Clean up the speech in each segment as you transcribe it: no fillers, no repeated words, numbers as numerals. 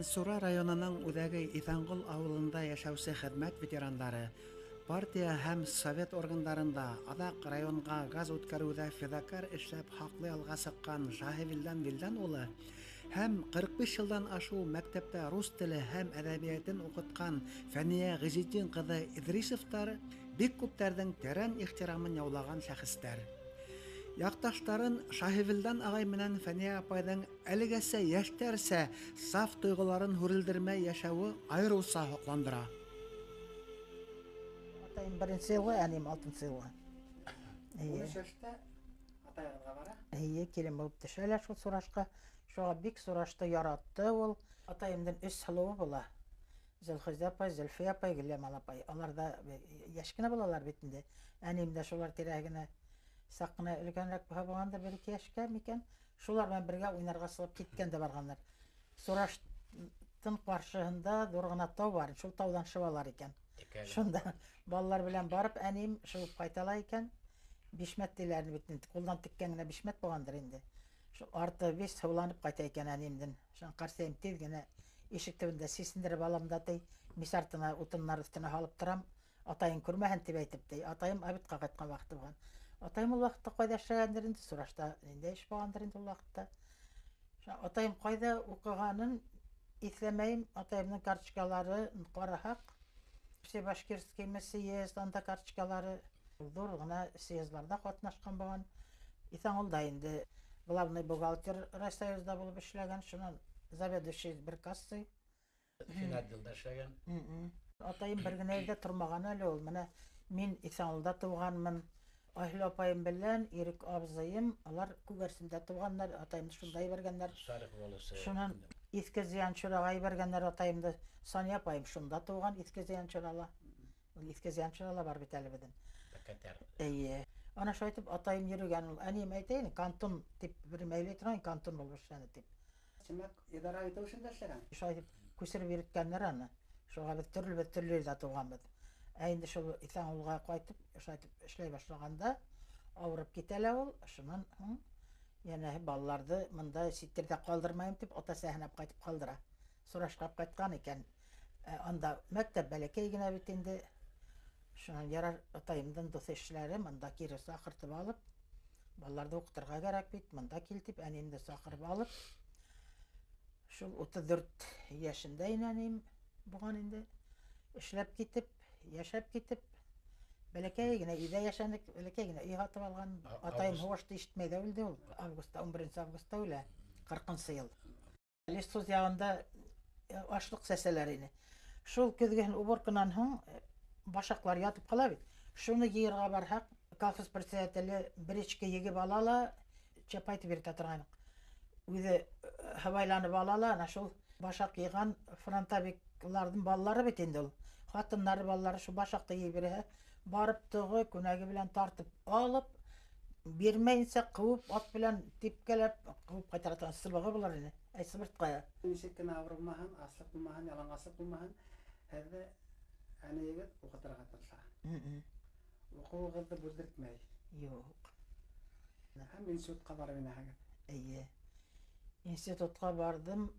Мәнсура районының үҙәге Иҫәнғол ауылында яшәүсе хеҙмәт ветерандары партия һәм совет органдарында, аҙаҡ районға газ үткәреүҙә фиҙакар эшләп хаҡлы ялға сыҡҡан Шаһивилдан Вилдан улы һәм 45 йылдан ашыу мәктәптә рус теле һәм әҙәбиәтен уҡытҡан Фәниә Ғизетдин ҡыҙы Иҙрисовтар бик күптәрҙең тәрән ихтирамын яулаған шәхестәр. Яҡташтарын Шаһивилдан ағай менән Фәниә апайҙың әлегәсә йәштәрсә саф тойғоларын һүрелдермәй йәшәүе айырыуса һоҡландыра. Атайым беренсе йылға, әнем алтынсы йылға. Атайығыҙға бара? Келін болып төшәләр шул Сурашқа. Шуға бик Сурашты яратты ул. Атайымдың өс һылыуы була. Зөлхизә апай, Зөлфия апай, Гөлйәмал апай. Алар да йәш кенә булалар бит инде. Әнем дә шулар тирәһенә саҡ ҡына өлкәнерәк булғандар, 1-2 йәшкә микән. Шулар менән бергә уйнарға сығып киткән дә барғандар. Сураштың ҡаршыһында ҙур ғына тау бар, шул тауҙан шыбалар икән. Шунда балалар белән барып, әнем шыуып ҡайтала икән. Бишмәт диләр бит инде, ҡулдан теккән генә бишмәт булғандыр инде. Арты биш һыуланып ҡайта икән әнемдән. Ҡарсайым тиҙ генә ишек төбөндә сисендереп алам да мис артына утыннар өҫтөнә һалып торам. Атайың күрмәһен тип әйтеп, атайым обедҡа ҡайтҡан ваҡыты булған. Атайым ул ваҡытта ҡайҙа эшләгәндер инде, Сурашта ниндәй эш булғандыр инде ул ваҡытта. Атайым ҡайҙа уҡығанын иҫләмәйем. Атайымдың карточкалары ҡараһаҡ, Башкирский съезд, анда карточкалары ҙур ғына съездларда ҡатнашҡан булған. Иҫәнғолда инде главный бухгалтер райсоюзда булып эшләгән, шунан заведующий бер кассой. Финадилда эшләгән. Атайым бер генә ерҙә тормаған әле ул. Менә мин Иҫәнғолда тыуғанмын. Айһылыу апайым белән Ирек абзыйым, алар Күгәрсендә тыуғандар, атайымды шунда ебәргәндәр. Шунан Иҫке Зыянчураға ебәргәндәр атайымды. Сания апайым шунда тыуған, Иҫке Зыянчурала. Иҫке Зыянчурала бар бит әле беҙҙең. Эйе. Ана шулай итеп атайым йөрөгән ул. Әнием әйтәйен, кантон тип бер мәйле торған, кантон булып эшләне тип. Тимәк, идара итеүсендә эшләгән. Шулай итеп күсереп йөрөткәннәр аны. Шуға беҙ төрлө ерҙә тыуғанбыҙ. Инде шул Иҫәнғолға ҡайтып, эшләй башлағанда ауырып китәлә ул. Шунан йәнәһе балаларҙы мында ситтәрҙә ҡалдырмайым тип, ата-әсәһенә ҡайтып ҡалдыра. Сурашҡа ҡайтҡан икән. Анда мәктәп бәләкәй генә бит инде. Шунан ярар атайымдың дуҫ эшләре, мында кире саҡыртып алып, балаларҙы уҡытырға кәрәк бит, мында кил тип, әнейемде саҡырып алып, шул 34 йәшендә әнейем булған инде, эшләп китеп, йәшәп китеп, бәләкәй генә өйҙә йәшәнек, бәләкәй генә өй һатып алған. Атайым һуғышты ишетмәй ҙә үлде ул. 11 августа үлә, 40-нсы йыл. Лесхоз яғында ашлыҡ сәсәләр ине. Шул көҙгөһөн уборканан һуң башаҡлар ятып ҡала бит. Шуны йыйырға барһаҡ, колхоз председателе бричка егеп ала ла, чапайтып биртә торғайныҡ. Үҙе һыбайланып ала ла, шул башаҡ йыйған фронтовикларҙың балалары бит инде ул. Хатыннары, балалары шу башаҡты йый бирһә, барып тоғы күнәге белән тартып алып, бирмәйенсә ҡыуып, ат белән типкәләп, ҡыуып ҡайтара торған сыбығы булыр ине. Сыбыртҡа. Нисек кенә ауырмаһын, аслыҡ булмаһын, яланғаслык булмаһын, һеҙҙе әнейегеҙ уҡытырға тырыша. Уҡыуығыҙҙы бүлдертмәй. Юҡ. Һәм институтҡа барып инәһегеҙ. Эйе. Институтҡа бардым.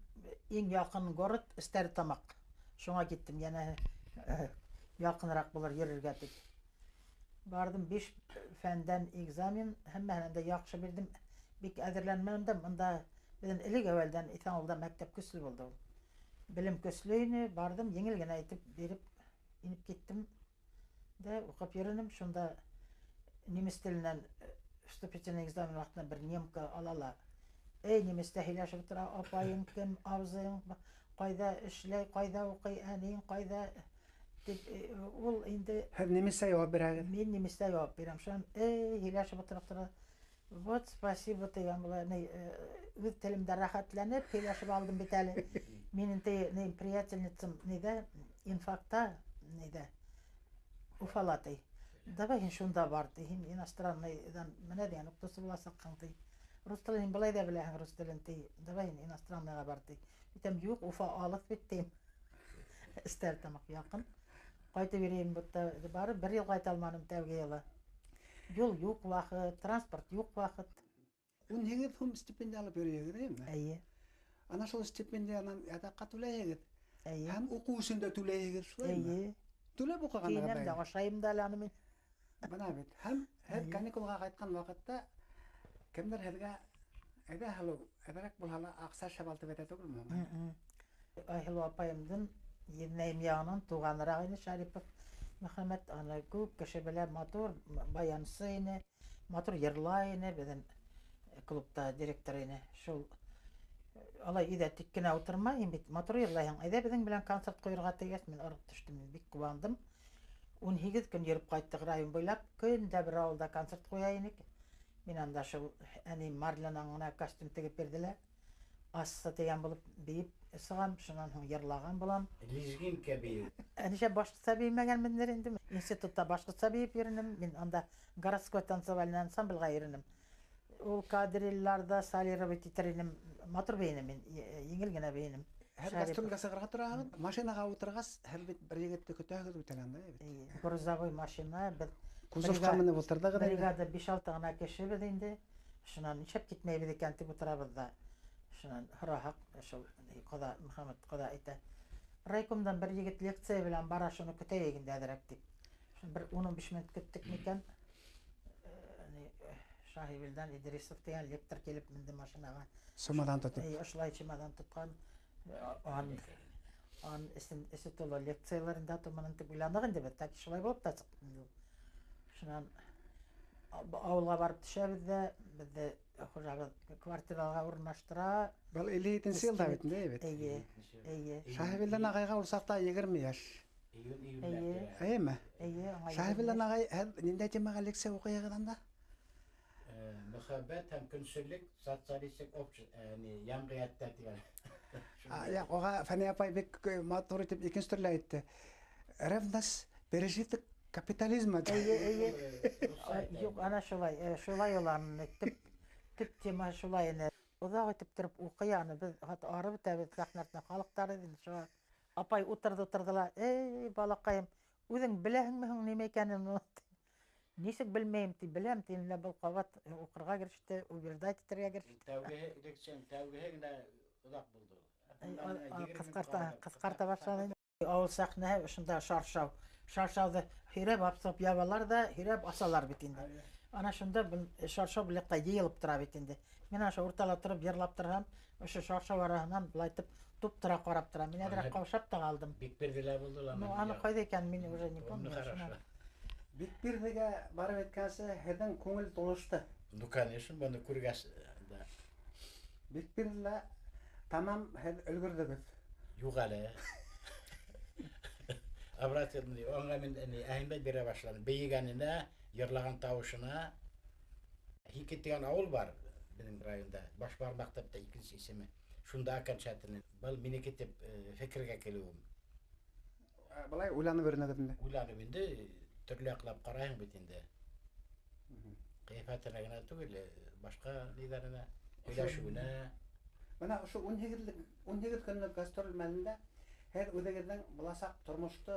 Иң яҡын город Стәрлетамаҡ. Шуңа киттем, йәнә яҡыныраҡ булыр йөрөргә тип. Бардым 5 фәндән экзамен, һәммәһенән дә яҡшы бирҙем. Бик әҙерләнмәнем дә, мында беҙҙең элек әүәлдән Иҫәнғолда мәктәп көслө булды ул. Белем көслө ине, бардым, еңел генә итеп биреп, инеп киттем дә уҡып йөрөнөм. Шунда немец теленән вступительный экзамен ваҡытында бер немка ала ла. Немецтә һөйләшеп тора, апайың кем, абзыйың ҡайҙа эшләй, ҡайҙа уҡый, әнейең ҡайҙа тип, ул инде... Һеҙ немецә яуап бирәгеҙ? Мин немецтә яуап бирәм. Шунан һөйләшеп тора. Вот, спасибо, тигән була. Үҙ телемдә рәхәтләнеп һөйләшеп алдым бит әле. Минең приятельницам инфакта, Уфала, давай һин шунда бар, һин иностранныйҙан менә дигән уҡытыусы буласаҡһың. Рус телен былай ҙа беләһең, рус телен, давай һин иностранныйға бар. Әйтәм, юҡ, Уфа алыҫ бит, тием. Стәрлетамаҡ яҡын. Ҡайтып йөрөйөм, барып 1 йыл ҡайта алманым тәүге йылы. Юл юҡ ваҡыт, транспорт юҡ ваҡыт. 18 һум стипендия алып йөрөйһөгөҙ, әйме? Эйе. Ана шул стипендиянан ятакка түләйегез. Әйе. Һәм уку өчен дә түләйегез шулаймы? Әйе. Түләп укыганга Кейінем де да. ашайым да әле аны мен. Бана бит. Һәм һәр Әйе. каникулга кайткан вакытта кемдер һезгә әйдә хәлу, әдәрәк булһала акса шабалтып әтә түгелме? Айхыл апайымдын енәйім яғынан туғанырағы ине Шарипов Мөхәммәд, аны күп кеше белә, матур баянсы ине, матур йырлай ине, беҙҙең клубта директор ине. Шул алай өйҙә тик кенә ултырмайым бит, матур йырлайһың. Әйҙә беҙҙең белән концерт ҡуйырға тигәс, мин ырғып төштөм, мин бик ҡыуандым. 18 көн йөрөп ҡайттык район буйлап, көндә бер ауылда концерт ҡуя инек. Мин анда шул әни Марлянан гына костюм тегеп бирҙеләр. Асса тигән булып бейеп сығам, шунан һуң йырлаған булам. Лизгинка бейеп. Әнишә башҡортса беймәгәнмендер инде. Институтта башҡортса бейеп йөрөнөм. Мин анда городской танцевальный ансамбльға йөрөнөм. Ул кадрилларда солировать итер инем. Матур бейенем мин, еңел генә бейенем. Һәр гастрольгә сыгырга торагыз. Машинага утыргас, һәр бит бер егетте көтәгез бит анда бит. Грузовой машина, бер Кузовка менеп утырдыгыз. бригада 5-6 гына кеше бит инде. Шунан ничек китмәйбез икән дип утырабыз да. Шунан һорахак, шул Ҡоҙа Мөхәммәд ҡоҙа әйтә. Райкомдан бер егет лекция белән бара, шуны көтәйек инде әҙерәк дип. Бер 15 минут көттөк микән. Шаһивилдан Идрисов дигән лектор килеп менде машинаға. Сумадан тотып. Ошолай чемодан тоткан. Ан эсе тулы лекцияларында томанын тип уйланык инде бит, таки шулай булып та сыҡты. Шунан ауылға барып төшәбеҙ дә, беҙҙе хужабыҙ квартираларға урынлаштыра. Был 57-нче елда бит инде бит. Эйе. Шаһивилдан агайга ул саҡта 20 яш. Эйе. Әйеме? Эйе. Шаһивилдан агай ниндәй темага лекция укыйығыҙ анда? Мөхәббәт һәм көнсөллөк социалистик йәмғиәттә тигән. Я, ога Фәния апай бик матур итеп икенче төрлө әйтте. Ревность пережиток капитализма. Юк, ана шулай уларны төп тема шулай ине. Оҙаҡ итеп тороп уҡый аны, беҙ арып үтәбеҙ сәхнәтенә халыҡтары ине шуға. Апай утырҙы ла, эй, балаҡайым, үҙең беләһеңме һуң нимә икәнен? Нисек белмәйем ти, беләм ти, инде был ҡабат уҡырға кереште, убеждать итергә кереште. Тәүгеһе генә оҙаҡ булды. Ҡыҫҡарта башланы. Ауыл сәхнәһе ошонда шаршау. Шаршауҙы һөйрәп апсып ябалар да, һөйрәп асалар бит инде. Ана шунда шаршау билетҡа йыйылып тора бит инде. Мин ошо уртала тороп йырлап торһам, ошо шаршау араһынан булайтып туп-тура ҡарап тора. Мин әҙерәк ҡаушап та ҡалдым. Бик бергелә булдылар. Ну, аны ҡайҙа икән, мин уже не помню. Бик бирҙегә барып әйткәнсе, һеҙҙең күңел тулышты. Ну, конечно, быны күргәс. Бик бирҙелә тамам һеҙ өлгөрҙөгөҙ. Юҡ әле. Обратный, оңға мин әһимбәт бирә башланым. Бейегәненә, йырлаған тауышына. Һикет дигән ауыл бар безнең районда. Башбармаҡ дип тә икенсе исеме. Шунда окончательный. Был минеке дип фекергә килеүем. Былай уйланып йөрөнөгөҙ инде. Уйланып инде, төрлө яҡлап ҡарайһың бит инде. Ҡиәфәтенә генә түгел, башҡа ниҙәренә, һөйләшеүенә. Бына ошо 18 көнлөк гастроль мәлендә һеҙ үҙегеҙҙең буласаҡ тормошто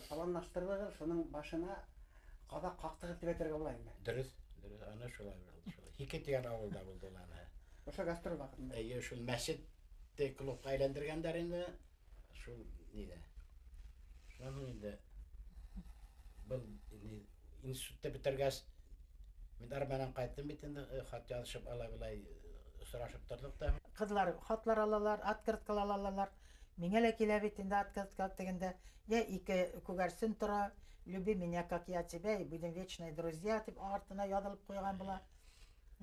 планлаштырҙығыҙ, шуның башына ҡаҙаҡ ҡаҡтығыҙ тип әйтергә була инде. Дөрөҫ, аны шулай булды. Һикет дигән ауылда булды ул аны. Ошо гастроль ваҡытында. Әйе, шул мәсетте клубҡа әйләндергәндәр инде. Шул ниҙә. Шунан инде был институтта битергәс мин арманан ҡайттым бит инде, хат яҙышып алай-былай осрашып торҙоҡ та. Ҡыҙлар хатлар алалар, открыткалар алалар. Миңә лә килә бит инде открытка дигәндә, я 2 күгәрсен тора, люби меня как я тебя и будем вечные друзья дип артына яҙылып ҡуйған була.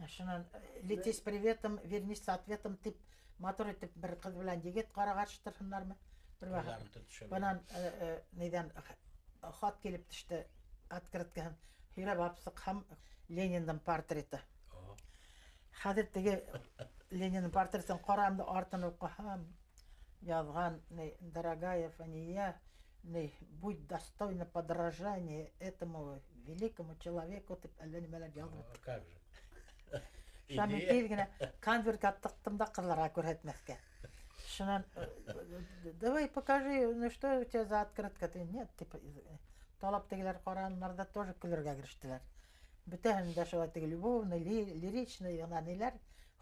Шунан лети с приветом, вернись с ответом дип матур итеп бер ҡыҙ белән егет ҡарағаш торһондармы? Бынан ниҙән хат килеп төштө открыткаһын. Һөйрәп апсыҡ һәм Лениндан портреты. Хәҙер теге Ленинның портретін ҡарамды, артын уҡыһам, яҙған, дорогая Фания, будь достойна подражания этому великому человеку, тип әллә нимәләр яҙып. Как же. Шамин тиҙ генә конвертка тыҡтым да ҡыҙларға күрһәтмәҫкә. Шунан, давай покажи, ну что у тебя за открытка? Нет, типа, талап тегеләр ҡаранылар да тоже көлөргә керештеләр. Бөтәһен дә шулай теге любовный, лиричный, неләр,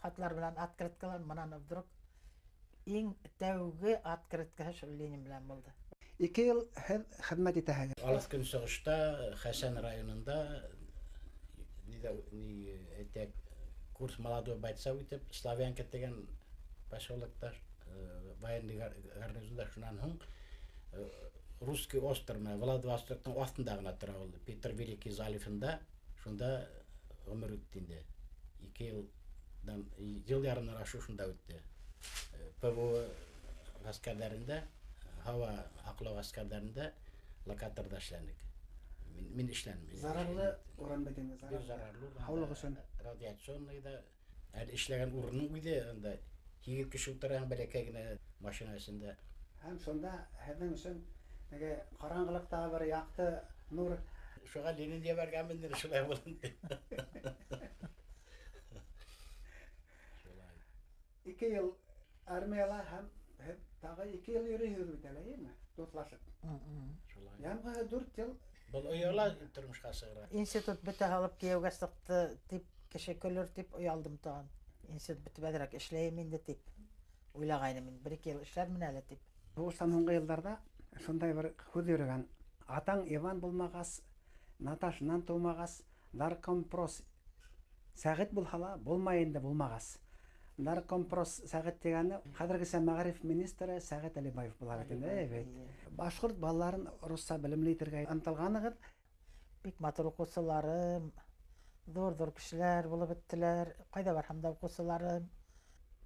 хатлар белән открыткалар, манан вдруг иң тәүге открыткаһы шул Ленин белән булды. 2 ел һеҙ хеҙмәт итәһегеҙ. Алыс Көнсығышта, Хәсән районында әйтәк, курс молодой бойца үтеп, Славянка деген поселокта, военный гарнизонда, шунан һуң Русский остров, Владивостоктың астында гына тора ул, Петр Великий заливында, шунда ғұмыр үтте инде. 2 йылдан, йыл ярымнан ашу шунда үтте. ПВО гаскәрләрендә, һава аҡлау гаскәрләрендә локаторда эшләнек. Мин эшләнем. Зарарлы урын бит инде, Бер зарарлы. Һаулык өсөн. Радиационный да. Әле эшләгән урынның үзе анда 2 кеше утыра бәләкәй генә машина эчендә. Һәм шунда һеҙҙең өсөн теге ҡараңғылыҡтағы бер яҡты нур. Шуға Ленин ебәргәнмендер, шулай булды. 2 йыл армияла һәм һеҙ тағы 2 йыл йөрөйһегеҙ бит әле, әйеме? Дуҫлашып. Шулай. Ямғаһы 4 йыл Был ояла тормышҡа сығыра. Институт бөтә һалып кейәүгә сыҡты тип, кеше көлөр тип уялдым тагын. Институт бөтөбәҙерәк эшләйем инде тип уйлағайным мин. 1-2 йыл эшләрмен әле тип. һуғыштан һуңғы йылдарҙа шундай бер һүҙ йөрөгән. Атаң Иван булмағас, Наташанан тыумағас, наркомпрос сәғит булһа ла, булмай инде булмағас. Наркомпрос сәғит дигәне хәҙергесә мәғариф министры Сәғит Әлибаев була бит инде. Башҡорт балаларын русса белемле итергә ынтылғанығыҙ. Бик матур уҡыусыларым, ҙур-ҙур кешеләр булып бөттөләр. Ҡайҙа барһам да уҡыусыларым.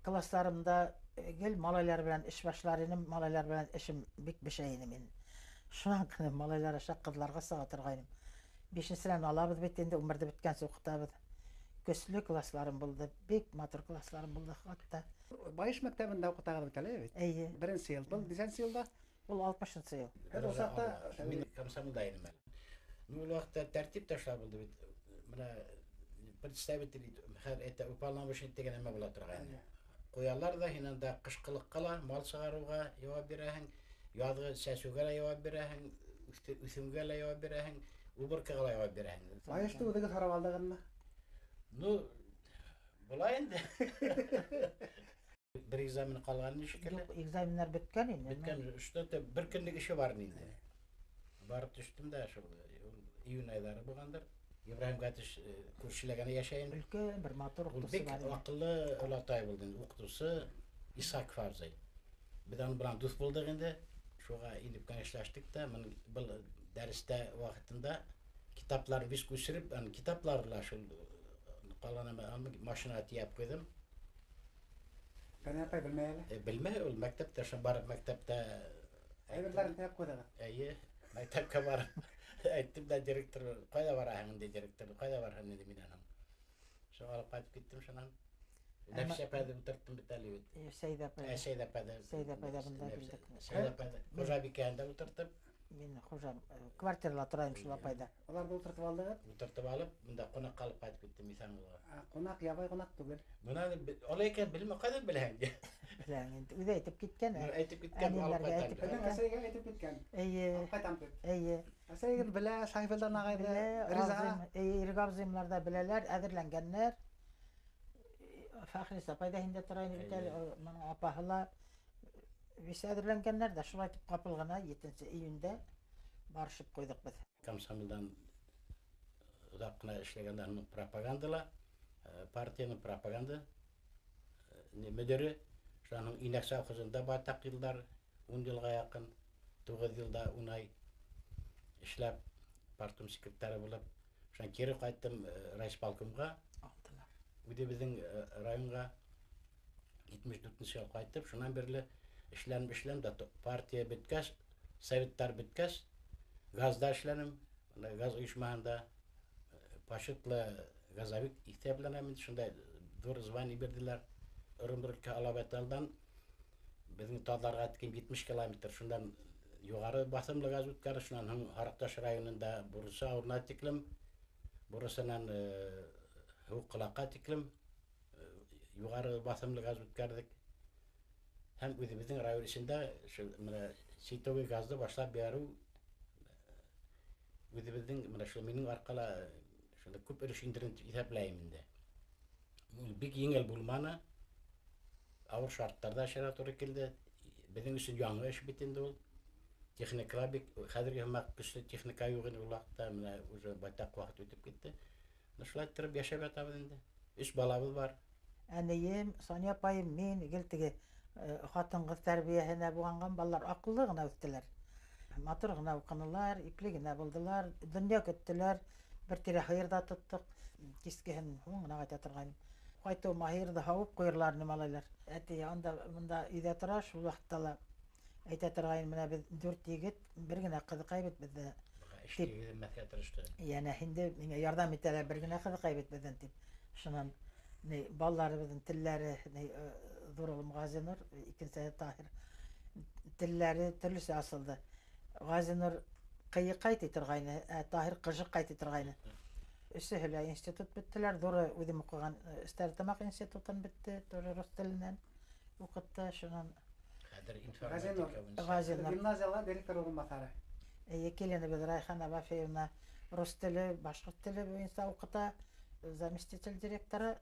Кластарымда гел малайлар белән эш башлар инем, малайлар белән эшем бик бешә ине мин. Шунан гына малайлар аша ҡыҙларға сыға торғайным. 5-нченән алабыҙ бит инде, 11-де бөткәнсе уҡытабыҙ. Көслө классларым булды, бик матур классларым булды хатта. Байыш мәктәбендә уҡытағыҙ бит әле бит. Әйе, 1-нче йыл. Был 10-нче йылда. ул 60-нчы йыл. Һеҙ ул саҡта Мин комсомолда инем әле. Ну, ул ваҡытта тәртип ташлап булды бит. Менә представитель, это уполномоченный дигән нәмә була торган. Ҡуялар да һинән дә ҡышҡылыҡҡа ла, мал сығарыуға яуап бирәһең, яҙғы сәсеүгә ла яуап бирәһең, үҫемгә ла яуап бирәһең, убыркаға ла яуап бирәһең. Байышты үҙегеҙ һорап алдығыҙмы? Ну, була инде. Бер экзамен ҡалған шикелле. Юҡ, экзамендар бөткән инде. Бөткән, что-то бер көнлөк ише бар инде. Барып төштөм дә шул июнь айҙары булғандар. Ибраһим Гатиш күршеләгәне йәшәйем. Өлкән бер матур Ул уҡытыусы бик бар ине. аҡыллы олатай булды. Уҡытыусы Исаак Фарзай. Беҙ аның белән дуҫ булдыҡ инде. Шуға инеп кәңәшләштек тә, был дәрестә ваҡытында китапларын бис күсереп, китапларla шул ҡаланы машина тейәп ҡуйҙым. Фәнәпәй белмәй әле. Белмәй, ул мәктәптә, барып мәктәптә Әйберләрен тейәп ҡуйҙығыҙ. Әйе, мәктәпкә барып әйттем дә директор, ҡайҙа бараһың инде директор, ҡайҙа барһын инде минән һуң. Шуға алып ҡайтып киттем шунан. Нәфсәпәҙе ултырттым бит әле бит. Сәйҙәпәдә. Сәйҙәпәдә бында килдек. Сәйҙәпәдә. Хужабикәһендә ултыртып, Мин хужам квартирала торайым шул апайда. Уларҙы ултыртып алдығыҙ. ултыртып алып, бында ҡунаҡҡа алып ҡайтып киттем Иҫәнғолға. Ҡунаҡ ябай ҡунаҡ түгел. Бына алай икән белмә, ҡайҙан беләһең? Беләң инде. Үҙе әйтеп киткән. Әйтеп киткән, алып Әниләргә әйтеп ҡайтам. Һеҙҙең әсәйгә әйтеп киткән. Эйе, Ҡайтам тип. эйе. Әсәйегеҙ белә, Шайфелдан ағайҙы, Белә, Риза. Ирек абзыйымлар да беләләр, әҙерләнгәннәр. Фәхрис апай да һиндә тора ине бит әле, моның апаһы ла вис әҙерләнгәннәр дә, шулай итеп ҡапыл ғына 7 июндә барышып ҡуйҙыҡ беҙ. Комсомолдан оҙаҡ ҡына эшләгәндә пропагандала, партияның пропаганда мөдире, шуның Инәк совхозында байтаҡ йылдар, 10 йылға яҡын, 9 йылда унай эшләп, партком секретары булып, шунан кире ҡайттым райисполкомға, Алдылар. үҙебеҙҙең районға 74-нче йыл ҡайтып, шунан бирле эшләнем дә партия бөткәс, советтар бөткәс, газда эшләнем, газ ойошмаһында почетлы газовик иҫәпләнәм, шундай ҙур звание бирҙеләр. Оренбургка Алабаталдан беҙҙең Таҙларға тиклем 70 километр, шундан юғары баҫымлы газ үткәр, шунан һуң Һарыҡташ районында Бурысы ауырына тиклем, Бурысынан Һыуҡылаҡҡа тиклем юғары баҫымлы газ үткәрҙек. Һәм үҙебеҙҙең район эсендә ситовый газды башлап бирү үҙебеҙҙең шул минең арҡала күп өлөш индерен иҫәпләйем инде. Бик еңел булманы. Авыр шарттарда ашарга туры килде. Безнең өчен яңа эш бит инде ул. Техникалар бик хәзерге һәммәк көчле техника юк инде ул вакытта, менә уже байтак вакыт үтеп китте. Шулай торып яшәп ятабыз инде. 3 балабыз бар. Әнием, Соня апайым, мин гелтеге хатын-кыз тәрбияһенә булган балалар акыллы гына үттеләр. Матур гына укыналар, ипле генә булдылар, дөнья көттеләр. Бер тирә хәйрда тоттык. Кискеһен һуң гына кайта торган. Кайту маһирда һавып куйырлар малайлар. Әти анда монда өйдә тора, шул вакытта ла әйтә торган менә без 4 егет, бер генә кызыкай бит бездә. Эштәге мәскә тырышты. Яна инде миңа ярдәм итәләр, бер генә кызыкай бит бездән дип. Шуннан балаларыбыздың телләре Зурулым Газинур, икенчесе Таһир. Телләре төрлесе асылды. Газинур кыйык кайты торгайны, Таһир кыжык кайты торгайны. Өсеһелә институт биттеләр, Зуры үзем укыган Стәрлетамак институтын битте, тоже рус теленнән укытты. Шуннан Хәзер информатика Газинур Гимназияла директор урынбасары. Екатерина Райхан Абафеевна рус теле, башкорт теле буенча укыта, заместитель директора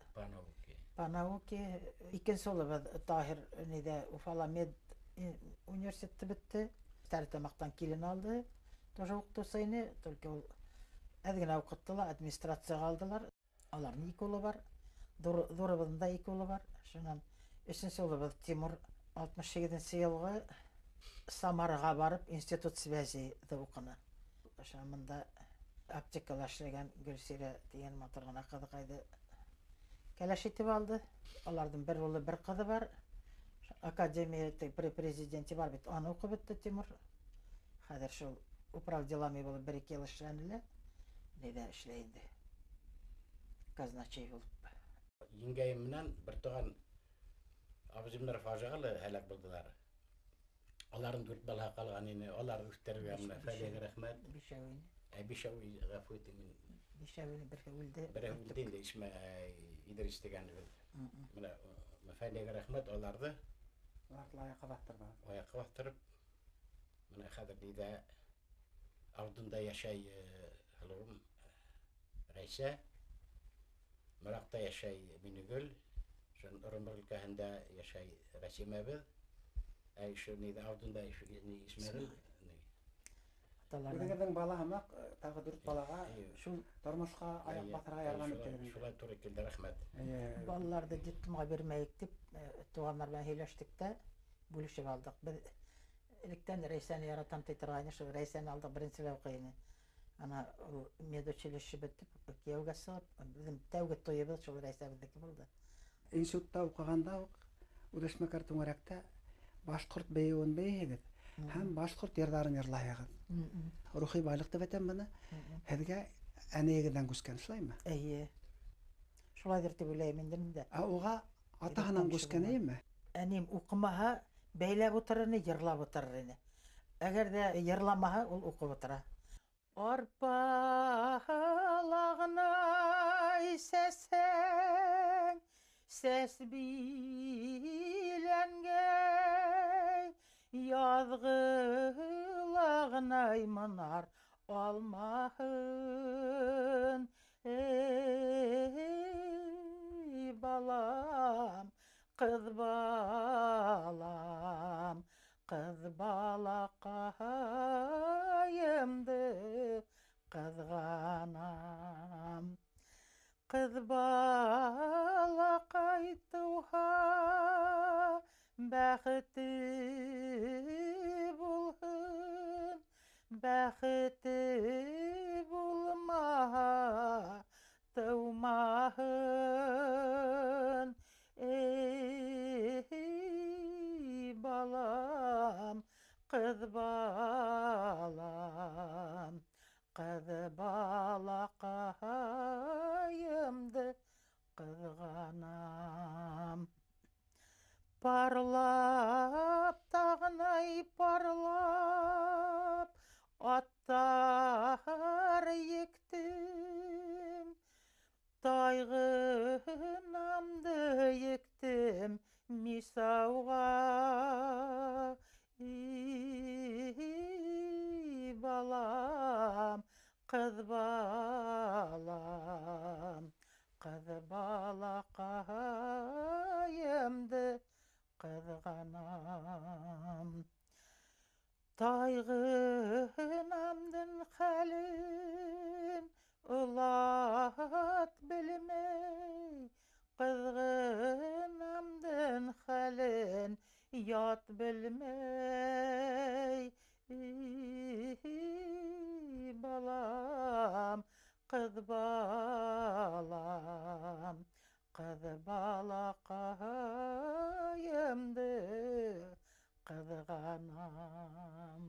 по науке. Икенче улыбыз Таһир нидә Уфала мед университеты битте. Стәрлетамактан килен алды. Тоже укытусыны, только ул әдгенә укыттылар, администрацияга алдылар. Аларның 2 улы бар. Зурыбызның да 2 улы бар. Шуннан өченче улыбыз Тимур 68 елгы Самарага барып институт связи-дә укыны. Шамында аптекалар эшләгән Гөлсирә дигән матур гына кызыкайды. Кәләш итеп алды. Аларның бер улы, бер кызы бар. Академияда президенты бар бит. Аны укып бетте Тимур. Хәзер шул управ делами булып 1-2 ел эшләнелә. Нидә эшләй инде. Казначей булып. Еңгәем менән бер туган абзыйымнар фажигалы һәлак булдылар. Аларның 4 бала калган иде. Алар үстерергә менә Фәләгә рәхмәт. Бишәвин. Бишәви гафу итегез. Бишәвин бер үлде. Бер үлде инде исме Идрис дигән. Менә Фәләгә рәхмәт аларды. Лайыкка баттырды. Аякка баттырып менә хәзер диде ардында яшәй халыгым Рәйсә. Маракта яшәй Минегөл. Шун Орынбор өлкәһендә яшәй Рәсимәбез. Шул диде ардында Исмәгыйль. Бүгеннең бала һәммәк тагы 4 балага Шул тормышка аяк басырга ярдәм иттеләр. Шулай туры килде, рәхмәт. балаларды детдомга бермәйек дип туганнар белән һөйләштек тә бүлешеп алдык. Без электән Рәйсәне яратам титргәне, шул Рәйсәне алдык беренчелә укыйны. Ана ул медучилище бетеп, кияүгә сыгып, безнең тәүге туебыз шул Рәйсә безнеке булды. Институтта укыганда ук Удашмакар Туңаракта башкорт бейеүен бейегез һәм башкорт йырларын йырлайыгыз. Рухи байлык дип әйтәм моны. Һезгә әниегедән күскән шулаймы? Әйе. Шулайдыр дип уйлыйм инде миндә. Уга атаһынан күскән әйме? Әним укымаһа, бәйләп утырырны, йырлап утырыр иде. Әгәр дә йырламаһа, ул укып утыра. Арпалагына сәсәң, сәс биләнгәй, язгылағынай мынар алмаһын. Эй балам, кыз балам, кыз балакаемды кызганам. Кыз балакай туha бәхете булһын, бәхете булмаһа тыумаһын. Эй балам, кыз балам, кыз балакаемды кызганам. Парлап тагынай парлап аттар ектем, тайгынамды ектем мисауга. Эй балам, кыз балам, кыз балакаемды Kızganam Taygınamdın halin Ulat bilmey Kızgınamdın halin Yat bilmey Balam Kız balam Kız balakayımdı Kızganam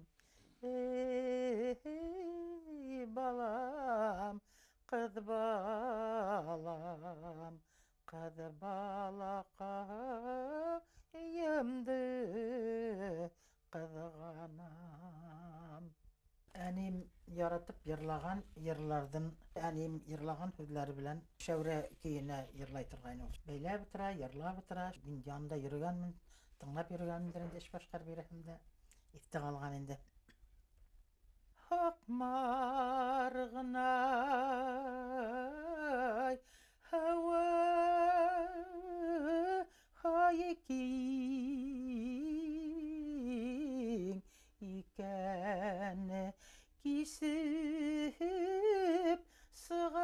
balam Kız balam Kız balakayımdı Kızganam Әнем яратып йырлаған йырлардан, әнем йырлаған сүзләре белән шәүрә көенә йырлай торган ул. Бәйләп тора, йырлап тора, мин янында йөргәнмен, тыңлап йөргәнмендер инде эш башкарып бирәһем дә, истә калган инде. Акмаргынай һава хаекин икән кисеп сыгар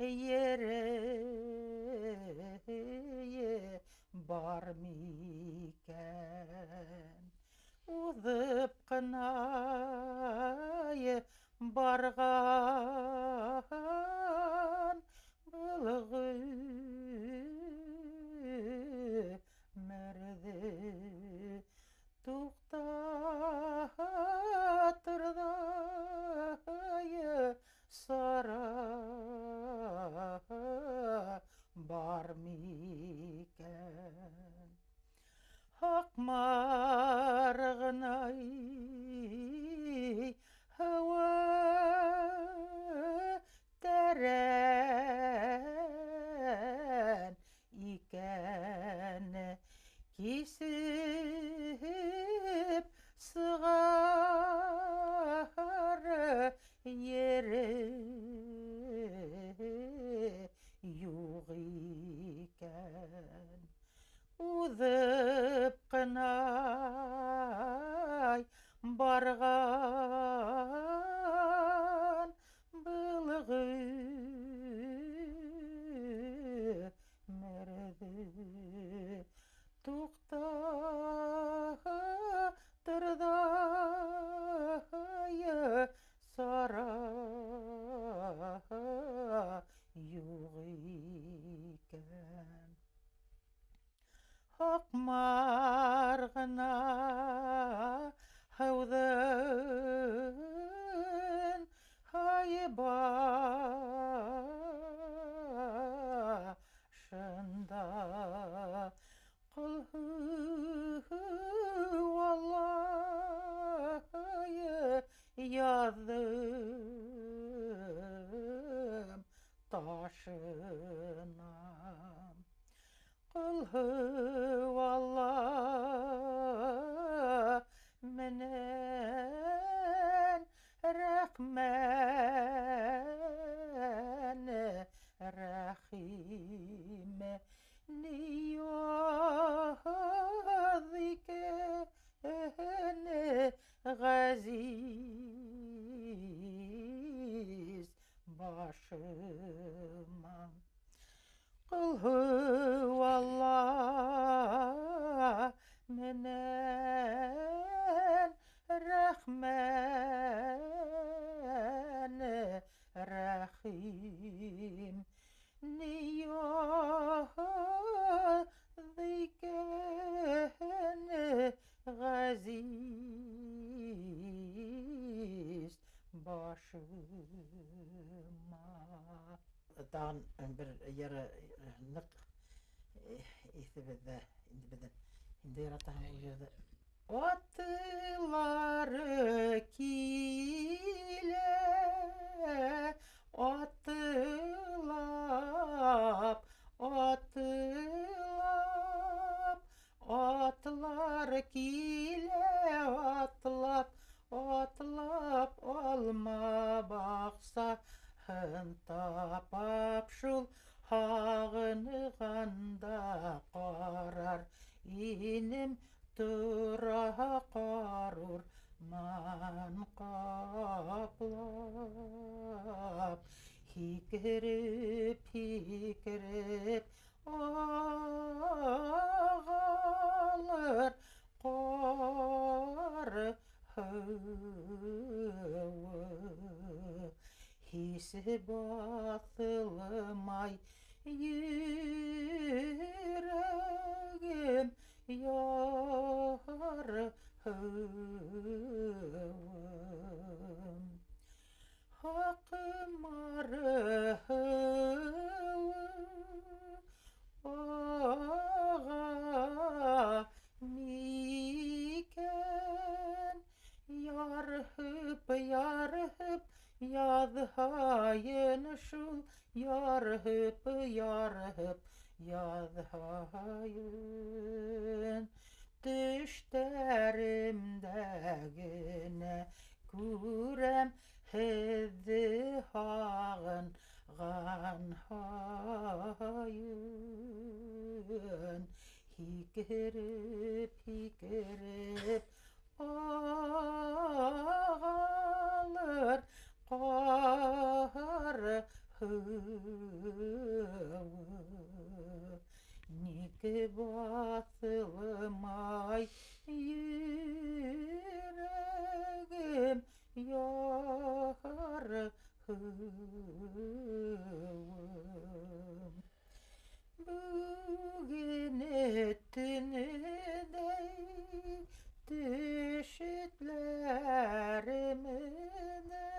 ере бар микән узып кынай барган былгы мәрде туктатырдай сара бар микән Акмаргынай һава тәрән икән кисеп сыгар ере юк икән узып кынай барган былгы мәрде туктатырдай сара юк икән Акмаргына һәүҙен һайбашында ҡолһу валлаһы яҙҙым ташына Кылһы валла менән рәхмән рәхим нияз икән ғәзиз башыма Кылһы валла менән рәхмән рәхим нияз икән ғәзиз башыма Тағын бір яры нық есібізді инде яратағым ол жерді Атылары килә атылап атлар килә атлап алма бақса Тапап шул һағынғанда hikirip ağalır qarı hıvı hisi batılmay yüreğim yar hıvım hakkım ağa miken yarhıp yadhayın şul yarhıp yadhayın düşlerimdegine kurem hedi hağın hayın hikirip ağalır qarı hıvı niki batılmay yüreğim yar hıvım bugün etini dey düşütlerimine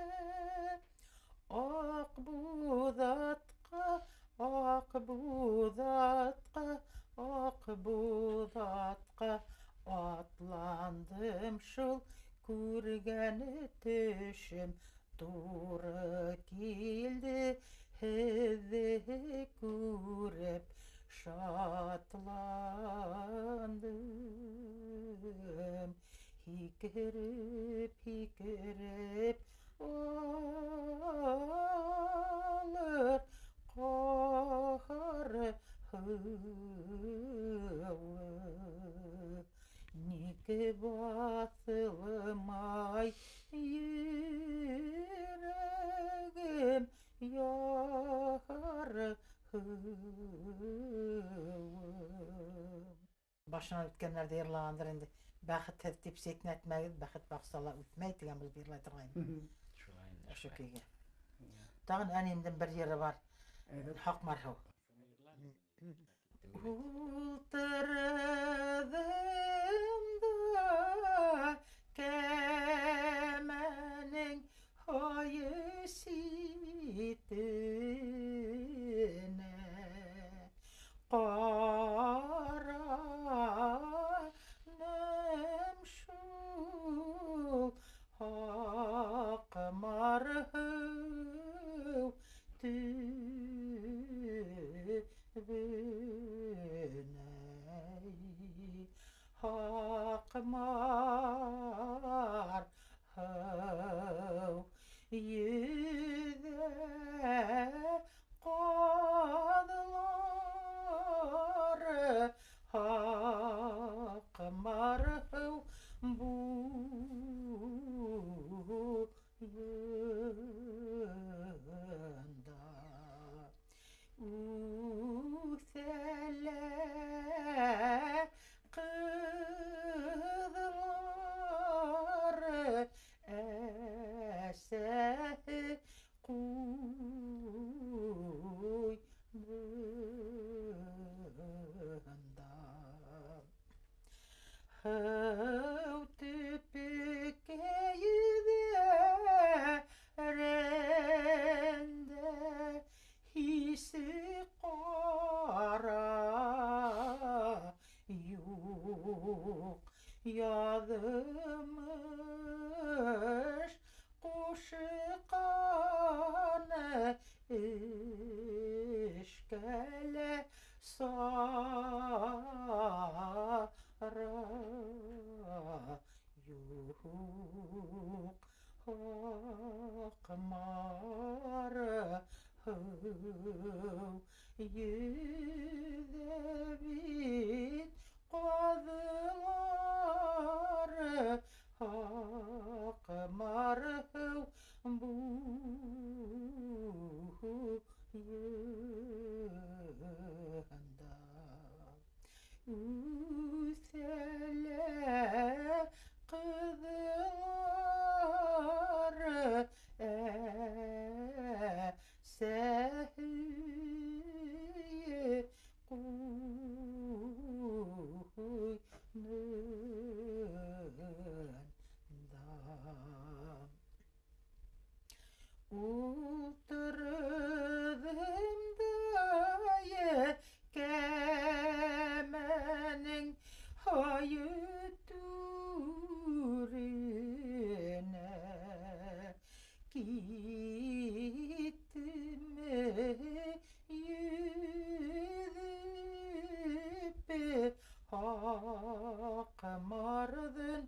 akbudatka atlandım şul kurgeni düşüm doğru kildi hedi kurep şatlandım hikirip alır qarı hıvı niki batılmay yüreğim yar hıvım başına ötkenlerde yırlandır indi bäxit tertip seknetmegi bäxit baksala ütmey digen bil birlaytırayım şu kege dağın enimden bir yeri var hak marhu ultırdım kemenin hayesitine qaranım şul hak marhu tübüney hak marhu yüze qadları hak marhu bu yanda Uthele kızlar ese kuyduğunda Hav tüpükeyde hisi qara yok yazmış kuşu kanı işkele sara yok hakmar yüzebit qadılar hakmar bu Ultırdım dayı kemenin hayıturine gittim yüzüp hakkımardın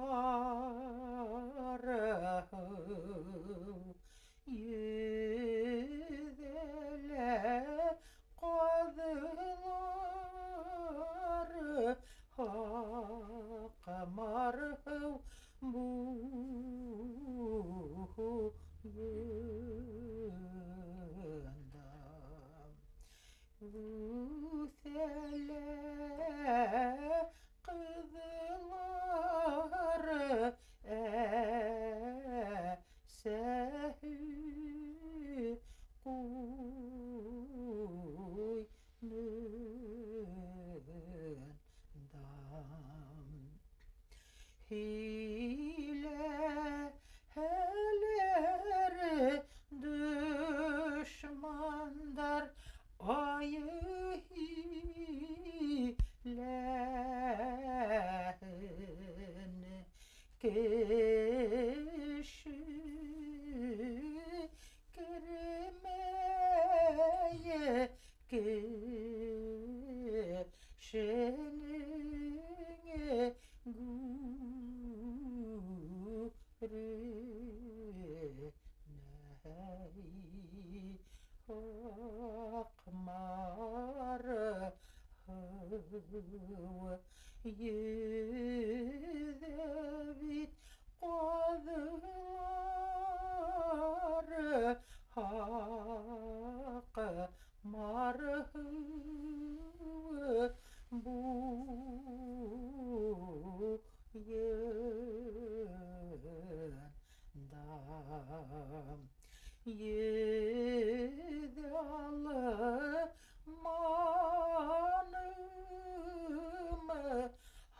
Hakmara yüzele qadılar Hakmara bu Üsele kızlar sehü koynundan hile heleri düşmanlar ayı hilerini keşi girmeye keşenin gurine Akmar yüzevi qadılar Akmar bu yönden Yedalı manım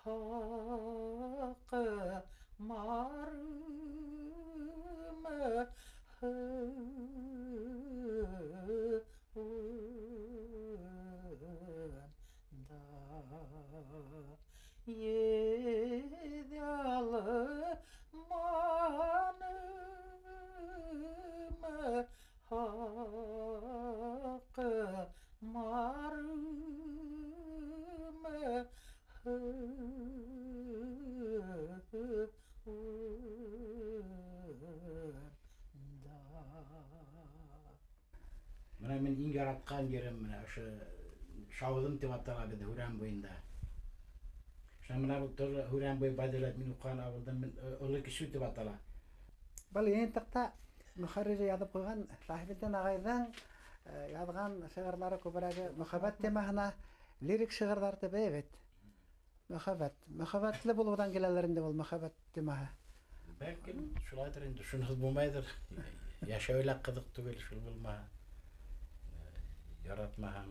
hakkı marım Yedalı manım hakkı marım Mana men iň yaratkan yerim mana şu Şawılım diýip atalar bide Huran boýunda. Şamana bu Huran boy badalat min ukan awuldan men öle kişi diýip atalar. Bal ýentekde muharrir ýazyp goýgan Sahibiddin agaydan ýazgan şygyrlary köpürägi muhabbat temahyna lirik şygyrlar diýip evet. Muhabbatly bolgudan gelenlerinde bol muhabbat temahy. Belki şulaydyr indi, şunuňyz bolmaýdyr. Ýaşaýla kyzyk tugel şul bolma. Yaratmahan.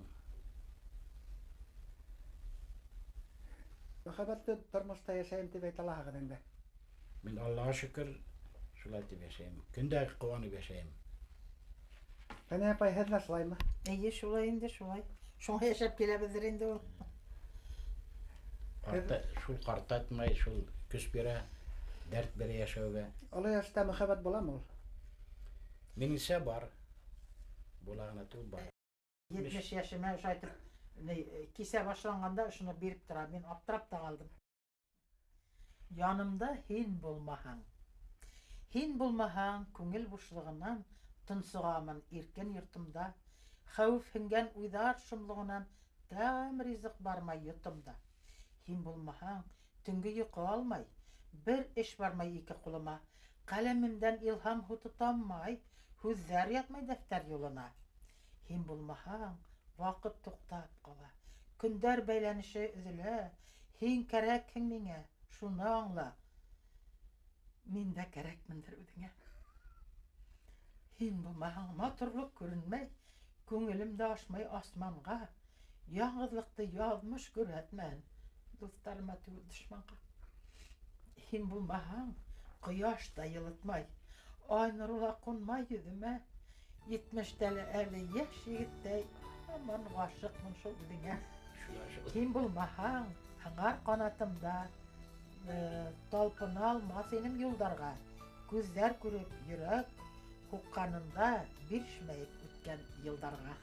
Muhabbatly turmuşda ýaşaýyn diýip aýtalagyň indi. Men Allaha şükür şulay diýip ýaşaýym. Günde gowanyp ýaşaýym. Bana yapay hedler şulaymy? İyi şulay indi şulay. Şoňa ýaşap gelebilir indi ol. Şul gartatmay, şul küs bere, dert bere ýaşaýga. Ola ýaşda muhabbat bolamy ol? Meningse bar. Bolagyna tul bar. 70 yaşıma şaytyp kise başlanganda şunu berip durar. Men aptırap da kaldım. Yanımda hin bolmahan. Hin bolmahan köngül boşlugyndan tınsygamyn erken ýurtymda. Hawf hingen uýdar şumlugynan dam rizik barmay ýurtymda. Hin bolmahan tüngü ýyky almay, bir iş barmay iki kuluma. Kalemimden ilham hututanmay, hüzler ýatmay defter ýoluna. Hin bolmahan wagt tuktap gala. Künder beýlenişi üzüle. Hin kerekkiň miňe, şunu aňla. Men de kerekmindir ödüňe. Hin bolmahan maturluk görünmey, Күңелемдә ашмай асманга, яңғызлыкты язмыш күрһәтмән. Дусларыма түгел дошманга. Һин булмаһаң, кояш та йылытмай, ай нуры ла кунмай йөземә. 70-тәле әле яшь егеттәй, һаман гашыҡмын шул үҙеңә. Һин булмаһаң, һыңар ҡанатымда, талпына алмас инем юлдарға. Күҙҙәр күреп йөрәк һуҡҡанында бирешмәйек үткән йылдарға.